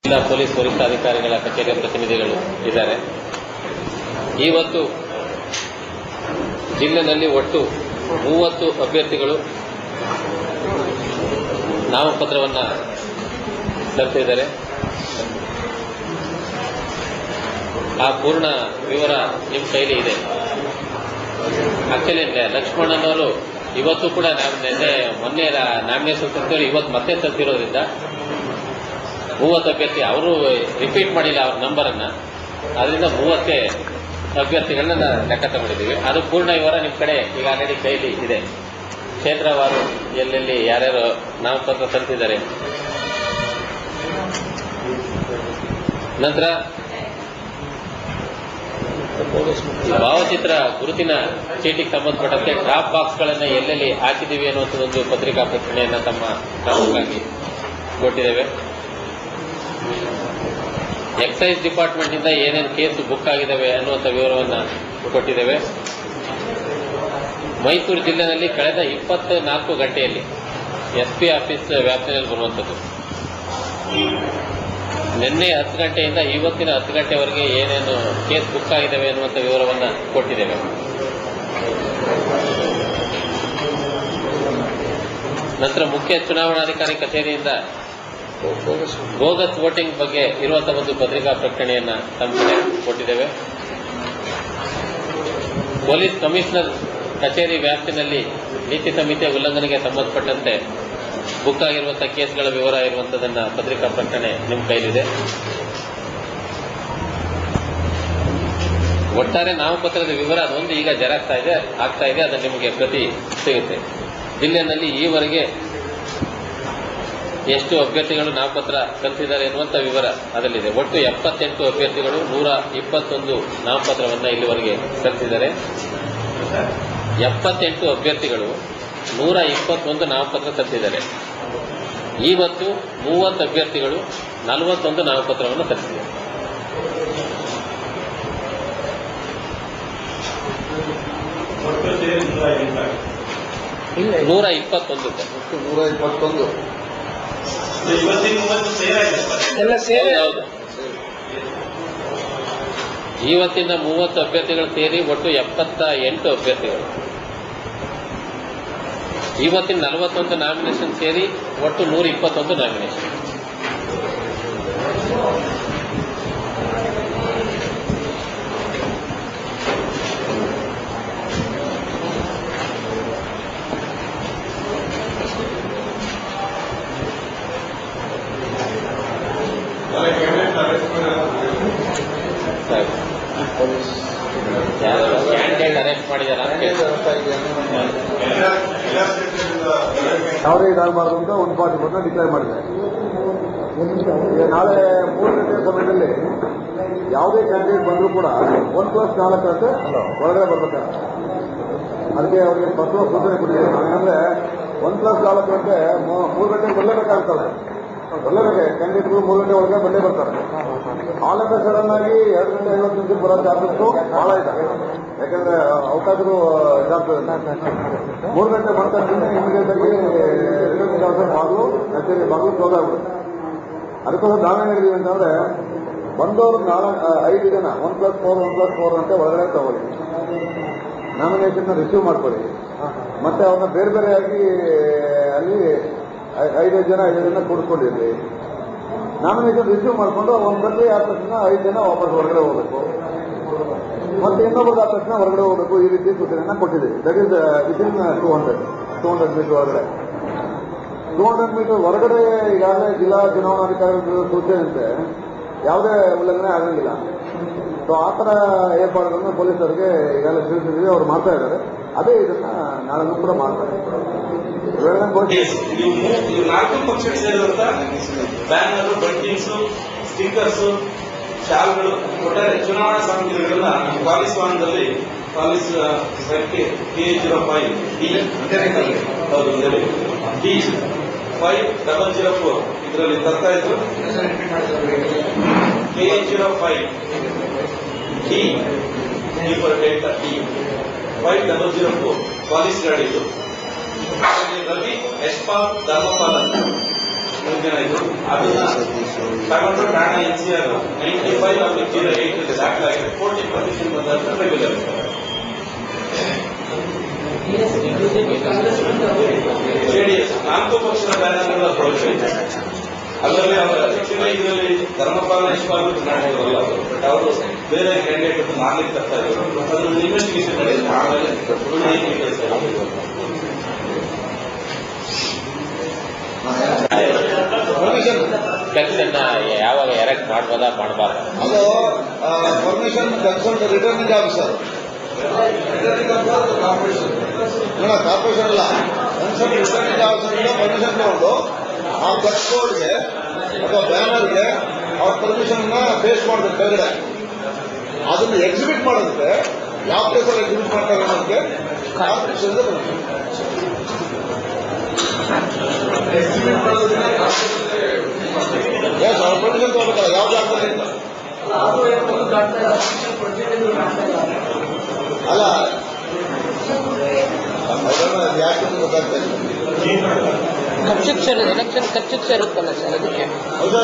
ಜಿಲ್ಲಾ ಪೊಲೀಸ್ ವರಿಷ್ಠಾಧಿಕಾರಿಗಳ ಕಚೇರಿಯ ಪ್ರತಿನಿಧಿಗಳು ಇದ್ದಾರೆ. ಇವತ್ತು ಜಿಲ್ಲೆಯಲ್ಲಿ ಒಟ್ಟು 30 ಅಭ್ಯರ್ಥಿಗಳು ನಾಮಪತ್ರವನ್ನು ಸಲ್ಲಿಸಿದ್ದಾರೆ. ಆ ಪೂರ್ಣ ವಿವರ ನಿಮ್ಮ ಕೈಲಿ ಇದೆ. ಆಕ್ಚುಲಿ ಲಕ್ಷ್ಮಣನವರು ಇವತ್ತು ಕೂಡ ಮೊನ್ನೆ ನಾಮಿನೇಷನ್ ಸಲ್ಲಿಸಿದ್ರು, ಇವತ್ತು ಮತ್ತೆ ಸಲ್ಲಿಸಿರೋದ್ರಿಂದ 30 ಅಭ್ಯರ್ಥಿ ಅವರು ರಿಪೀಟ್ ಮಾಡಿಲ್ಲ ಅವ್ರ ನಂಬರನ್ನು. ಅದರಿಂದ 30 ಅಭ್ಯರ್ಥಿಗಳನ್ನ ಲೆಕ್ಕ ತಗೊಂಡಿದ್ದೀವಿ. ಅದು ಪೂರ್ಣ ವಿವರ ನಿಮ್ಮ ಕಡೆ ಈಗ ಆಲ್ರೆಡಿ ಕೈಲಿ ಇದೆ. ಕ್ಷೇತ್ರವಾರು ಎಲ್ಲೆಲ್ಲಿ ಯಾರ್ಯಾರು ನಾಮಪತ್ರ ಸಲ್ಲಿಸಿದ್ದಾರೆ. ನಂತರ ಭಾವಚಿತ್ರ ಗುರುತಿನ ಚೀಟಿಗೆ ಸಂಬಂಧಪಟ್ಟಂತೆ ಡ್ರಾಪ್ ಬಾಕ್ಸ್ಗಳನ್ನು ಎಲ್ಲೆಲ್ಲಿ ಹಾಕಿದ್ದೀವಿ ಅನ್ನುವಂಥದ್ದೊಂದು ಪತ್ರಿಕಾ ಪ್ರಕಟಣೆಯನ್ನು ತಮ್ಮ ಗಮನಕ್ಕಾಗಿ ಕೊಟ್ಟಿದ್ದೇವೆ. ಎಕ್ಸೈಸ್ ಡಿಪಾರ್ಟ್ಮೆಂಟ್ ಇಂದ ಏನೇನು ಕೇಸ್ ಬುಕ್ ಆಗಿದ್ದಾವೆ ಅನ್ನುವಂಥ ವಿವರವನ್ನು ಕೊಟ್ಟಿದ್ದೇವೆ. ಮೈಸೂರು ಜಿಲ್ಲೆಯಲ್ಲಿ ಕಳೆದ 24 ಗಂಟೆಯಲ್ಲಿ ಎಸ್ಪಿ ಆಫೀಸ್ ವ್ಯಾಪ್ತಿಯಲ್ಲಿ ಬರುವಂಥದ್ದು. ನಿನ್ನೆ 10 ಗಂಟೆಯಿಂದ ಇವತ್ತಿನ 10 ಗಂಟೆವರೆಗೆ ಏನೇನು ಕೇಸ್ ಬುಕ್ ಆಗಿದ್ದಾವೆ ಅನ್ನುವಂಥ ವಿವರವನ್ನು ಕೊಟ್ಟಿದ್ದೇವೆ. ನಂತರ ಮುಖ್ಯ ಚುನಾವಣಾಧಿಕಾರಿ ಕಚೇರಿಯಿಂದ ಬೋಗಸ್ ವೋಟಿಂಗ್ ಬಗ್ಗೆ ಇರುವಂತಹ ಒಂದು ಪತ್ರಿಕಾ ಪ್ರಕಟಣೆಯನ್ನ ತಮ್ಮ ಕಡೆ ಕೊಟ್ಟಿದ್ದೇವೆ. ಪೊಲೀಸ್ ಕಮಿಷನರ್ ಕಚೇರಿ ವ್ಯಾಪ್ತಿನಲ್ಲಿ ನೀತಿ ಸಂಹಿತೆ ಉಲ್ಲಂಘನೆಗೆ ಸಂಬಂಧಪಟ್ಟಂತೆ ಬುಕ್ ಆಗಿರುವಂತಹ ಕೇಸ್ಗಳ ವಿವರ ಇರುವಂತದನ್ನ ಪತ್ರಿಕಾ ಪ್ರಕಟಣೆ ನಿಮ್ಮ ಕೈಲಿದೆ. ಒಟ್ಟಾರೆ ನಾಮಪತ್ರದ ವಿವರ ಅದೊಂದು ಈಗ ಜೆರಾಕ್ಸ್ ಆಗ್ತಾ ಇದೆ. ಅದನ್ನು ನಿಮಗೆ ಪ್ರತಿ ಸಿಗುತ್ತೆ. ಜಿಲ್ಲೆಯಲ್ಲಿ ಈವರೆಗೆ ಎಷ್ಟು ಅಭ್ಯರ್ಥಿಗಳು ನಾಮಪತ್ರ ಸಲ್ಲಿಸಿದ್ದಾರೆ ಎನ್ನುವಂಥ ವಿವರ ಅದರಲ್ಲಿದೆ. ಒಟ್ಟು 78 ಅಭ್ಯರ್ಥಿಗಳು 121 ನಾಮಪತ್ರವನ್ನು ಇಲ್ಲಿವರೆಗೆ ಸಲ್ಲಿಸಿದ್ದಾರೆ. 78 ಅಭ್ಯರ್ಥಿಗಳು 121 ನಾಮಪತ್ರ ಸಲ್ಲಿಸಿದ್ದಾರೆ. ಇವತ್ತು 30 ಅಭ್ಯರ್ಥಿಗಳು 41 ನಾಮಪತ್ರವನ್ನು ಸಲ್ಲಿಸಿದ್ದಾರೆ. ನೂರ 121 ಇವತ್ತಿನ 30 ಅಭ್ಯರ್ಥಿಗಳು ಸೇರಿ ಒಟ್ಟು 78 ಅಭ್ಯರ್ಥಿಗಳು. ಇವತ್ತಿನ 41 ನಾಮಿನೇಷನ್ ಸೇರಿ ಒಟ್ಟು 121 ನಾಮಿನೇಷನ್. ಕ್ಯಾಂಡಿಡೇಟ್ ಅರೆಸ್ಟ್ ಮಾಡಿದ್ದಾರೆ. ಯಾವುದೇ ಇದಾಗಬಾರ್ದು ಅಂತ 140 ಡಿಕ್ಲೇರ್ ಮಾಡಿದೆ. ನಾಳೆ 3 ಗಂಟೆ ಸಮಯದಲ್ಲಿ ಯಾವುದೇ ಕ್ಯಾಂಡಿಡೇಟ್ ಬಂದರೂ ಕೂಡ 1+4 ಅಂತ ಹೊರಗಡೆ ಬರ್ಬೇಕಾರೆ ಅದಕ್ಕೆ ಅವರಿಗೆ ಪತ್ರ ಸೂಚನೆ ಕೊಟ್ಟಿದೆ. ಯಾಕಂದ್ರೆ 1+4 ಗಂಟೆ 3 ಗಂಟೆಗೆ ಬರಲೇಬೇಕಾಗ್ತದೆ. ಕ್ಯಾಂಡಿಡೇಟ್ಗಳು 3 ಗಂಟೆ ಒಳಗೆ ಬಂದೇ ಬರ್ತಾರೆ. ಆಲ್ ಸಡನ್ ಆಗಿ 2 ಗಂಟೆ 50 ನಿಮಿಷ ಬರೋ ಚಾನ್ಸಸ್ಸು ಬಹಳ ಇದೆ. ಯಾಕಂದ್ರೆ ಅವಕಾಶಗಳು ಇದಾಗ್ತದೆ. 3 ಗಂಟೆ ಬಂದ ತಕ್ಷಣ ಇಮಿಡಿಯೇಟ್ ಆಗಿ ರಿಟರ್ನಿಂಗ್ ಆಫೀಸರ್ ಬಾಗಿಲು ಕಚೇರಿ ಬಾಗಿಲು ಕ್ಲೋಸ್ ಆಗ್ಬಿಡುತ್ತೆ. ಅದಕ್ಕೋಸ್ಕರ ನಾವೇನು ಹೇಳಿದೀವಿ ಅಂತಂದ್ರೆ ಬಂದವರು 5 ಜನ 1+4 ಅಂತ ಒಳಗಡೆ ತಗೊಳ್ಳಿ. ನಾಮಿನೇಷನ್ ರಿಸೀವ್ ಮಾಡ್ಕೊಳ್ಳಿ. ಮತ್ತೆ ಅವ್ರನ್ನ ಬೇರೆ ಬೇರೆಯಾಗಿ ಅಲ್ಲಿ 5 ಜನ ಕೂಡಿಸ್ಕೊಂಡಿರ್ಲಿ. ನಾಮಿನೇಷನ್ ರಿಸೀವ್ ಮಾಡಿಕೊಂಡು ಒಂದು ಸರ್ತಿ ಆದ ತಕ್ಷಣ 5 ಜನ ವಾಪಸ್ ಹೊರಗಡೆ ಹೋಗಬೇಕು. ಮತ್ತೆ ಇನ್ನೊಬ್ಬರಿಗೆ ಆದ ತಕ್ಷಣ ಹೊರಗಡೆ ಹೋಗಬೇಕು. ಈ ರೀತಿ ಸೂಚನೆಯನ್ನು ಕೊಟ್ಟಿದ್ದೀವಿ. ದಟ್ ಈಸ್ ವಿತಿನ್ 200 ಮೀಟರ್ ಹೊರಗಡೆ. 200 ಮೀಟರ್ ಹೊರಗಡೆ ಈಗಾಗಲೇ ಜಿಲ್ಲಾ ಚುನಾವಣಾಧಿಕಾರಿಗಳ ಸೂಚನೆಯಂತೆ ಯಾವುದೇ ಉಲ್ಲಂಘನೆ ಆಗಂಗಿಲ್ಲ. ಸೊ ಆ ಥರ ಏರ್ಪಾಡುಗಳನ್ನು ಪೊಲೀಸರಿಗೆ ಈಗಾಗಲೇ ತಿಳಿಸಿದ್ವಿ. ಅವರು ಮಾಡ್ತಾ ಇದ್ದಾರೆ. ಅದೇ ಇದನ್ನ ನಾಳೆ ಕೂಡ ಮಾಡ್ತಾರೆ. 4 ಪಕ್ಷಕ್ಕೆ ಸೇರಿದಂತ ಬ್ಯಾನರ್, ಬಂಟಿಂಗ್ಸ್, ಸ್ಟಿಕ್ಕರ್ಸ್, ಶಾಲ್ಗಳು, ಒಟ್ಟಾರೆ ಚುನಾವಣಾ ಸಾಮಗ್ರಿಗಳನ್ನ ಪಾಲಿಸ್ ವಾಹನದಲ್ಲಿ ಪಾಲಿಸ್ ಸಂಖ್ಯೆ K05 D5004 ಇದರಲ್ಲಿ ತರ್ತಾ ಇದ್ರು. K05 D5004 ಪಾಲಿಸ್ ಗಾಡಿದು. ರವಿ ಯಶ್ಪಾಲ್ ಧರ್ಮಪಾಲ್ ಅಂತ 3 ಜನ ಇದ್ರು. ಅದನ್ನ ತಗೊಂಡು ಥಾಣೆ NCR 95/08 ದಾಖಲಾಗಿದೆ. ಕೋರ್ಟಿಗೆ ಪರ್ಮಿಷನ್ ಬಂದಾಗ ರೆಗ್ಯುಲರ್. JDS 4 ಪಕ್ಷದ ಬ್ಯಾನರ್ಗಳ ಪ್ರೋತ್ಸಾಹ. ಅಲ್ಲದೆ ಅವರ ಅಧ್ಯಕ್ಷರೇ ಇದರಲ್ಲಿ ಧರ್ಮಪಾಲ ಇಷ್ಟವಾದ ಚುನಾವಣೆಗಳಲ್ಲ ಅವರು, ಬಟ್ ಅವರು ಬೇರೆ ಕ್ಯಾಂಡಿಡೇಟ್ ಮಾಡ್ಲಿಕ್ಕೆ ತರ್ತಾ ಇದ್ರು. ಅದ್ರ ಇನ್ವೆಸ್ಟಿಗೇಷನ್ ನಡೆಯುತ್ತೆ. ಆಮೇಲೆ ಕೆಲಸನ್ನ ಯಾವಾಗ ಎರೆಕ್ಟ್ ಮಾಡ್ಬೋದಾ ಮಾಡಬಾರ್ದು? ಅದು permission consult returning officer, corporation ಅಲ್ಲ, ಕನ್ಸಲ್ಟ್ ರಿಟರ್ನಿಂಗ್ ಆಫೀಸರ್ ಪರ್ಮಿಷನ್ ತಗೊಂಡು ಆ ಕಟ್ ಬೋರ್ಡ್ಗೆ ಅಥವಾ ಬ್ಯಾನರ್ಗೆ ಅವ್ರ ಪರ್ಮಿಷನ್ ಪೇಸ್ಟ್ ಮಾಡಬೇಕು ಕೆಳಗಡೆ. ಅದನ್ನು ಎಕ್ಸಿಬಿಟ್ ಮಾಡೋದಕ್ಕೆ ಯಾವ ಪ್ಲೇಸಲ್ಲಿ ಎಕ್ಸಿಬಿಟ್ ಮಾಡ್ತಾರೆ ಅನ್ನೋದಕ್ಕೆ ಕಾರ್ಪೊರೇಷನ್ ಅವ್ರ ಪರ್ಮಿಷನ್ ತಗೋಬೇಕಲ್ಲ ಯಾವ ಜಾಗದಲ್ಲಿ ಅಂತ. ಅಲ್ಲ ಯಾಕೆ ಗೊತ್ತಾಗ್ತಾ ಇಲ್ಲ. ಖರ್ಚು ಎಲೆಕ್ಷನ್ ಖರ್ಚು ಸೇರುತ್ತಲ್ಲ ಸರ್ ಅದಕ್ಕೆ. ಹೌದಾ?